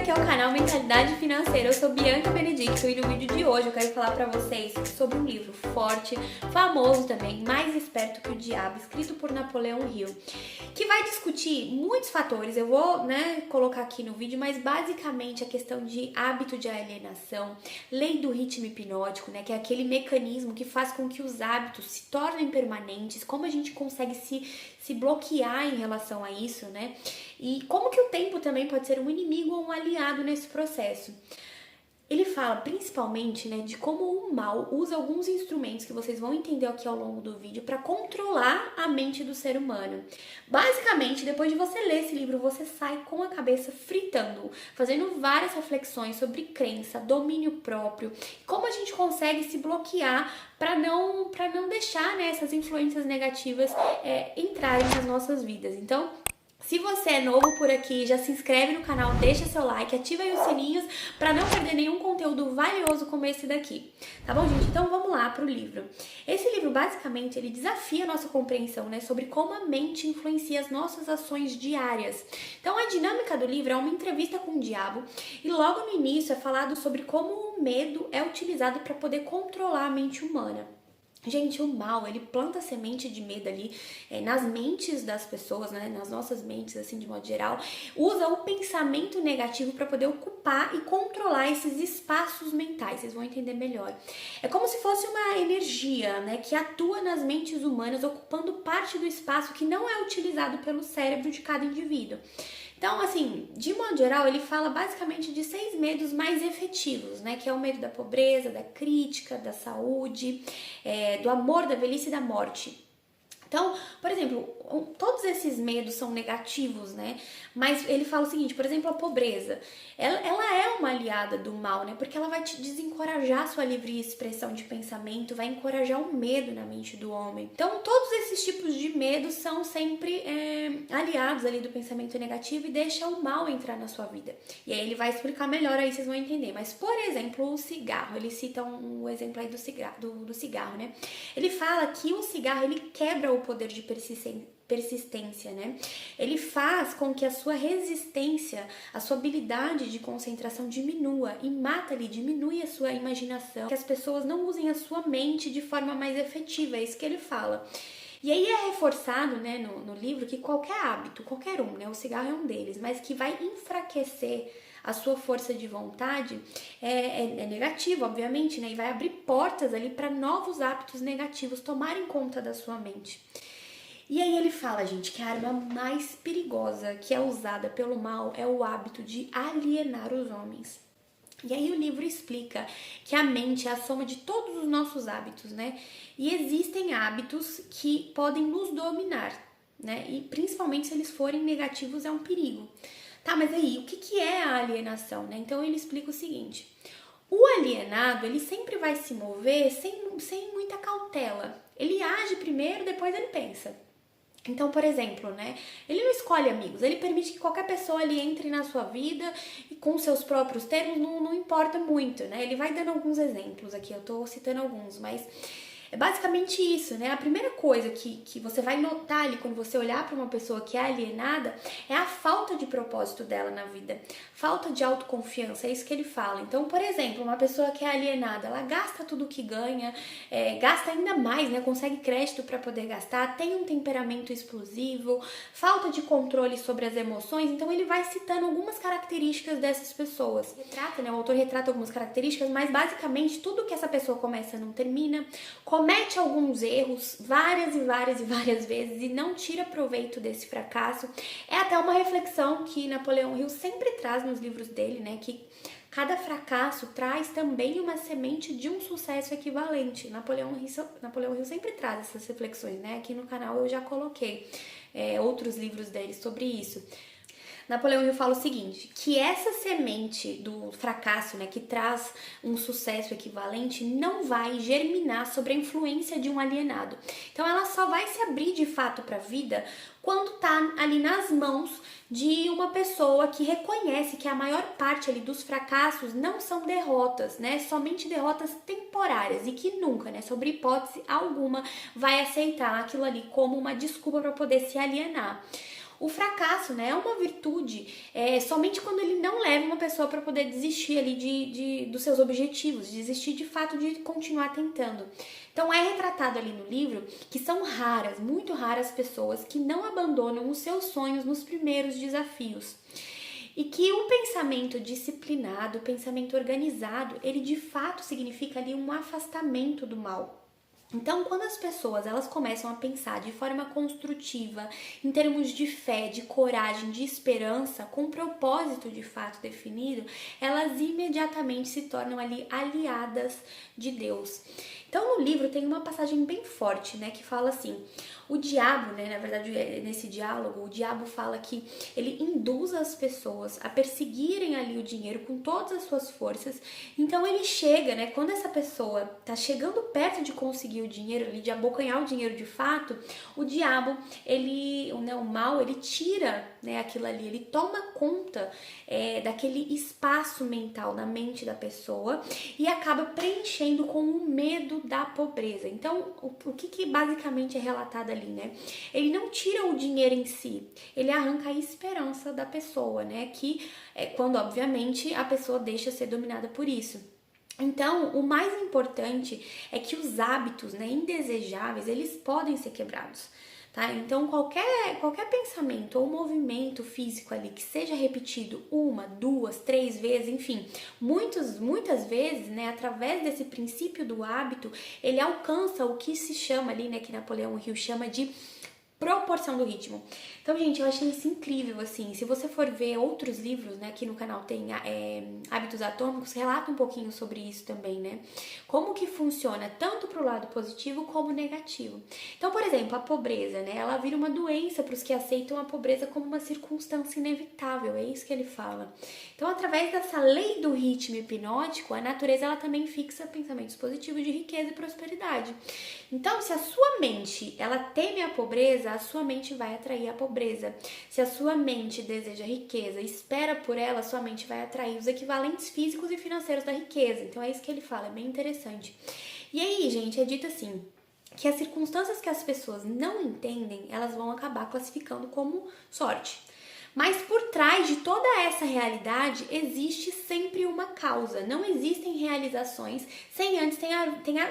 aqui é o canal Mentalidade Financeira. Eu sou Bianca Benedicto e no vídeo de hoje eu quero falar pra vocês sobre um livro forte, famoso também, Mais Esperto que o Diabo, escrito por Napoleão Hill, que vai discutir muitos fatores. Eu vou, colocar aqui no vídeo, mas basicamente a questão de hábito de alienação, lei do ritmo hipnótico, que é aquele mecanismo que faz com que os hábitos se tornem permanentes, como a gente consegue se bloquear em relação a isso, E como que o tempo também pode ser um inimigo ou um aliado nesse processo. Ele fala principalmente, de como o mal usa alguns instrumentos que vocês vão entender aqui ao longo do vídeo para controlar a mente do ser humano. Basicamente, depois de você ler esse livro, você sai com a cabeça fritando, fazendo várias reflexões sobre crença, domínio próprio, como a gente consegue se bloquear para não deixar essas influências negativas entrarem nas nossas vidas. Então, se você é novo por aqui, já se inscreve no canal, deixa seu like, ativa aí os sininhos para não perder nenhum conteúdo valioso como esse daqui. Tá bom, gente? Então vamos lá pro livro. Esse livro, basicamente, ele desafia a nossa compreensão, sobre como a mente influencia as nossas ações diárias. Então a dinâmica do livro é uma entrevista com o diabo e logo no início é falado sobre como o medo é utilizado para poder controlar a mente humana. Gente, o mal, ele planta semente de medo ali nas mentes das pessoas, nas nossas mentes, assim, de modo geral. Usa o pensamento negativo para poder ocupar e controlar esses espaços mentais. Vocês vão entender melhor. É como se fosse uma energia, que atua nas mentes humanas, ocupando parte do espaço que não é utilizado pelo cérebro de cada indivíduo. Então, assim, de modo geral, ele fala basicamente de 6 medos mais efetivos, que é o medo da pobreza, da crítica, da saúde, do amor, da velhice e da morte. Então, por exemplo, todos esses medos são negativos, mas ele fala o seguinte, por exemplo, a pobreza, ela é uma aliada do mal, porque ela vai te desencorajar a sua livre expressão de pensamento, vai encorajar o medo na mente do homem. Então, todos esses tipos de medos são sempre aliados ali do pensamento negativo e deixam o mal entrar na sua vida. E aí ele vai explicar melhor, aí vocês vão entender. Mas, por exemplo, o cigarro, ele cita um exemplo aí do cigarro, Ele fala que o cigarro, ele quebra o poder de persistência, Ele faz com que a sua resistência, a sua habilidade de concentração diminua e diminui a sua imaginação, que as pessoas não usem a sua mente de forma mais efetiva, é isso que ele fala. E aí é reforçado, no livro que qualquer hábito, qualquer um, o cigarro é um deles, mas que vai enfraquecer a sua força de vontade é negativo, obviamente, e vai abrir portas ali para novos hábitos negativos tomarem conta da sua mente. E aí ele fala, gente, que a arma mais perigosa que é usada pelo mal é o hábito de alienar os homens. E aí o livro explica que a mente é a soma de todos os nossos hábitos, E existem hábitos que podem nos dominar, E principalmente se eles forem negativos é um perigo. Tá, mas aí, o que é a alienação, Então ele explica o seguinte, o alienado, ele sempre vai se mover sem muita cautela. Ele age primeiro, depois ele pensa. Então, por exemplo, ele não escolhe amigos, ele permite que qualquer pessoa ali entre na sua vida e com seus próprios termos não importa muito, Ele vai dando alguns exemplos aqui, eu tô citando alguns, mas é basicamente isso, A primeira coisa que você vai notar ali quando você olhar para uma pessoa que é alienada é a falta de propósito dela na vida, falta de autoconfiança, é isso que ele fala. Então, por exemplo, uma pessoa que é alienada, ela gasta tudo que ganha, gasta ainda mais, consegue crédito para poder gastar, tem um temperamento explosivo, falta de controle sobre as emoções, então ele vai citando algumas características dessas pessoas. O autor retrata algumas características, mas basicamente tudo que essa pessoa começa não termina, comete alguns erros várias e várias vezes e não tira proveito desse fracasso. É até uma reflexão que Napoleão Hill sempre traz nos livros dele, que cada fracasso traz também uma semente de um sucesso equivalente. Napoleão Hill sempre traz essas reflexões, Aqui no canal eu já coloquei outros livros dele sobre isso. Napoleão Hill fala o seguinte, que essa semente do fracasso, que traz um sucesso equivalente, não vai germinar sobre a influência de um alienado. Então ela só vai se abrir de fato para a vida quando tá ali nas mãos de uma pessoa que reconhece que a maior parte ali dos fracassos não são derrotas, somente derrotas temporárias e que nunca, sobre hipótese alguma, vai aceitar aquilo ali como uma desculpa para poder se alienar. O fracasso, né, é uma virtude somente quando ele não leva uma pessoa para poder desistir ali dos seus objetivos, desistir de fato de continuar tentando. Então é retratado ali no livro que são raras, muito raras pessoas que não abandonam os seus sonhos nos primeiros desafios. E que o pensamento disciplinado, o pensamento organizado, ele de fato significa ali um afastamento do mal. Então, quando as pessoas elas começam a pensar de forma construtiva, em termos de fé, de coragem, de esperança, com um propósito de fato definido, elas imediatamente se tornam ali aliadas de Deus. Então, no livro tem uma passagem bem forte, né, que fala assim: o diabo, né, na verdade, nesse diálogo, o diabo fala que ele induz as pessoas a perseguirem ali o dinheiro com todas as suas forças. Então, ele chega, né, quando essa pessoa tá chegando perto de conseguir o dinheiro ali, de abocanhar o dinheiro de fato, o diabo, ele, né, o mal, ele tira, né, aquilo ali, ele toma conta daquele espaço mental na mente da pessoa e acaba preenchendo com o medo da pobreza. Então, o que basicamente é relatado ali, né? Ele não tira o dinheiro em si, ele arranca a esperança da pessoa, né? Que é quando, obviamente, a pessoa deixa ser dominada por isso. Então, o mais importante é que os hábitos, né, indesejáveis, eles podem ser quebrados. Tá? Então, qualquer pensamento ou movimento físico ali que seja repetido 1, 2, 3 vezes, enfim, muitas vezes, né, através desse princípio do hábito, ele alcança o que se chama ali, né, que Napoleão Hill chama de proporção do ritmo. Então, gente, eu achei isso incrível, assim. Se você for ver outros livros, né, aqui no canal tem Hábitos Atômicos, relata um pouquinho sobre isso também, né? Como que funciona tanto pro lado positivo como negativo. Então, por exemplo, a pobreza, né? Ela vira uma doença para os que aceitam a pobreza como uma circunstância inevitável, é isso que ele fala. Então, através dessa lei do ritmo hipnótico, a natureza, ela também fixa pensamentos positivos de riqueza e prosperidade. Então, se a sua mente, ela teme a pobreza, a sua mente vai atrair a pobreza. Se a sua mente deseja riqueza, espera por ela, a sua mente vai atrair os equivalentes físicos e financeiros da riqueza. Então é isso que ele fala, é bem interessante. E aí, gente, é dito assim, que as circunstâncias que as pessoas não entendem, elas vão acabar classificando como sorte. Mas por trás de toda essa realidade existe sempre uma causa. Não existem realizações sem antes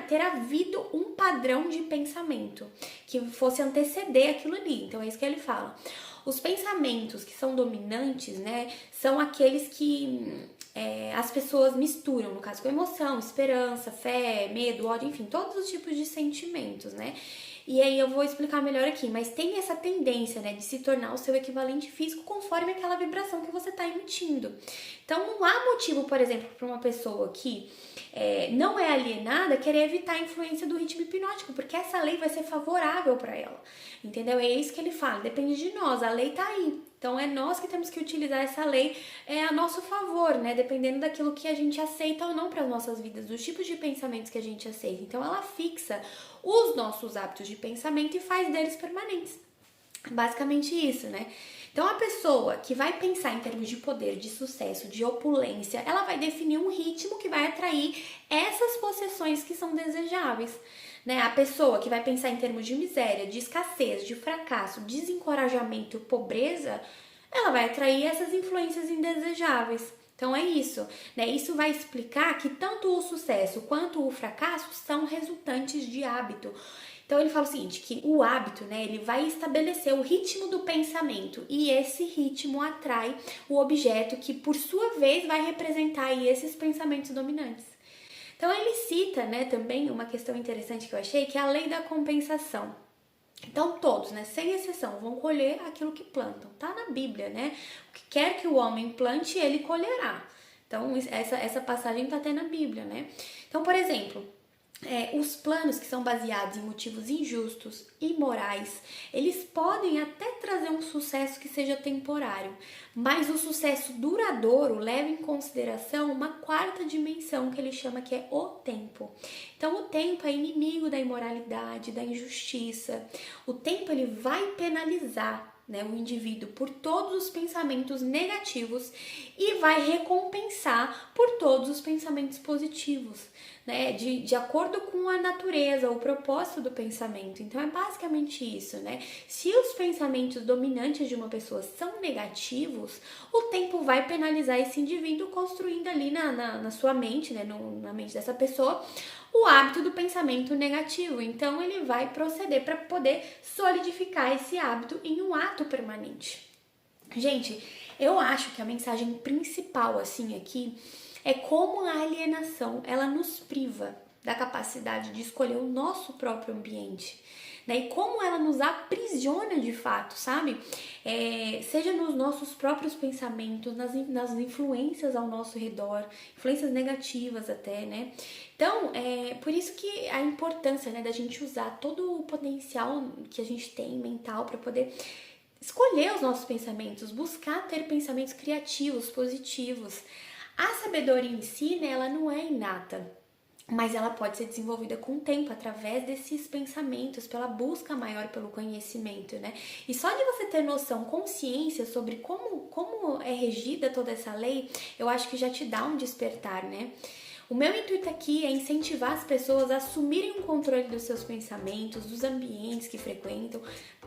ter havido um padrão de pensamento que fosse anteceder aquilo ali. Então é isso que ele fala. Os pensamentos que são dominantes, né, são aqueles que as pessoas misturam, no caso, com emoção, esperança, fé, medo, ódio, enfim, todos os tipos de sentimentos, né? E aí eu vou explicar melhor aqui, mas tem essa tendência, né, de se tornar o seu equivalente físico conforme aquela vibração que você está emitindo. Então não há motivo, por exemplo, para uma pessoa que não é alienada querer evitar a influência do ritmo hipnótico, porque essa lei vai ser favorável para ela, entendeu? É isso que ele fala, depende de nós, a lei tá aí. Então é nós que temos que utilizar essa lei a nosso favor, né? Dependendo daquilo que a gente aceita ou não para as nossas vidas, dos tipos de pensamentos que a gente aceita. Então ela fixa os nossos hábitos de pensamento e faz deles permanentes. Basicamente isso, né? Então a pessoa que vai pensar em termos de poder, de sucesso, de opulência, ela vai definir um ritmo que vai atrair essas possessões que são desejáveis. Né? A pessoa que vai pensar em termos de miséria, de escassez, de fracasso, desencorajamento, pobreza, ela vai atrair essas influências indesejáveis. Então é isso, né? Isso vai explicar que tanto o sucesso quanto o fracasso são resultantes de hábito. Então ele fala o seguinte, que o hábito, né, ele vai estabelecer o ritmo do pensamento e esse ritmo atrai o objeto que, por sua vez, vai representar aí esses pensamentos dominantes. Então ele cita, né, também uma questão interessante que eu achei, que é a lei da compensação. Então todos, né, sem exceção, vão colher aquilo que plantam. Tá na Bíblia, né? O que quer que o homem plante, ele colherá. Então essa passagem tá até na Bíblia, né? Então, por exemplo, os planos que são baseados em motivos injustos, imorais, eles podem até trazer um sucesso que seja temporário, mas o sucesso duradouro leva em consideração uma quarta dimensão que ele chama que é o tempo. Então o tempo é inimigo da imoralidade, da injustiça. O tempo ele vai penalizar, né, o indivíduo por todos os pensamentos negativos e vai recompensar por todos os pensamentos positivos, né, de acordo com a natureza, o propósito do pensamento. Então é basicamente isso, né? Se os pensamentos dominantes de uma pessoa são negativos, o tempo vai penalizar esse indivíduo, construindo ali na sua mente, né, na mente dessa pessoa, o hábito do pensamento negativo. Então ele vai proceder para poder solidificar esse hábito em um ato permanente. Gente, eu acho que a mensagem principal assim aqui é como a alienação ela nos priva da capacidade de escolher o nosso próprio ambiente, né? E como ela nos aprisiona de fato, sabe? Seja nos nossos próprios pensamentos, nas influências ao nosso redor, influências negativas até, né? Então, por isso que a importância, né, da gente usar todo o potencial que a gente tem mental para poder escolher os nossos pensamentos, buscar ter pensamentos criativos, positivos. A sabedoria em si, né, ela não é inata, mas ela pode ser desenvolvida com o tempo, através desses pensamentos, pela busca maior pelo conhecimento, né? E só de você ter noção, consciência sobre como é regida toda essa lei, eu acho que já te dá um despertar, né? O meu intuito aqui é incentivar as pessoas a assumirem o controle dos seus pensamentos, dos ambientes que frequentam,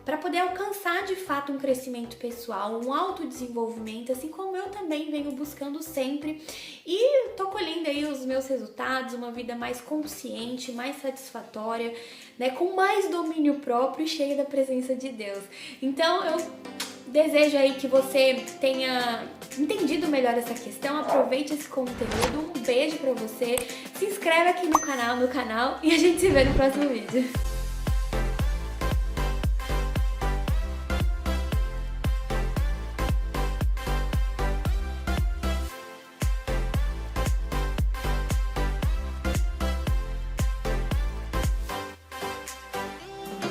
para poder alcançar de fato um crescimento pessoal, um autodesenvolvimento, assim como eu também venho buscando sempre. E tô colhendo aí os meus resultados, uma vida mais consciente, mais satisfatória, né, com mais domínio próprio e cheia da presença de Deus. Então eu desejo aí que você tenha entendido melhor essa questão, aproveite esse conteúdo, um beijo pra você, se inscreve aqui no canal e a gente se vê no próximo vídeo.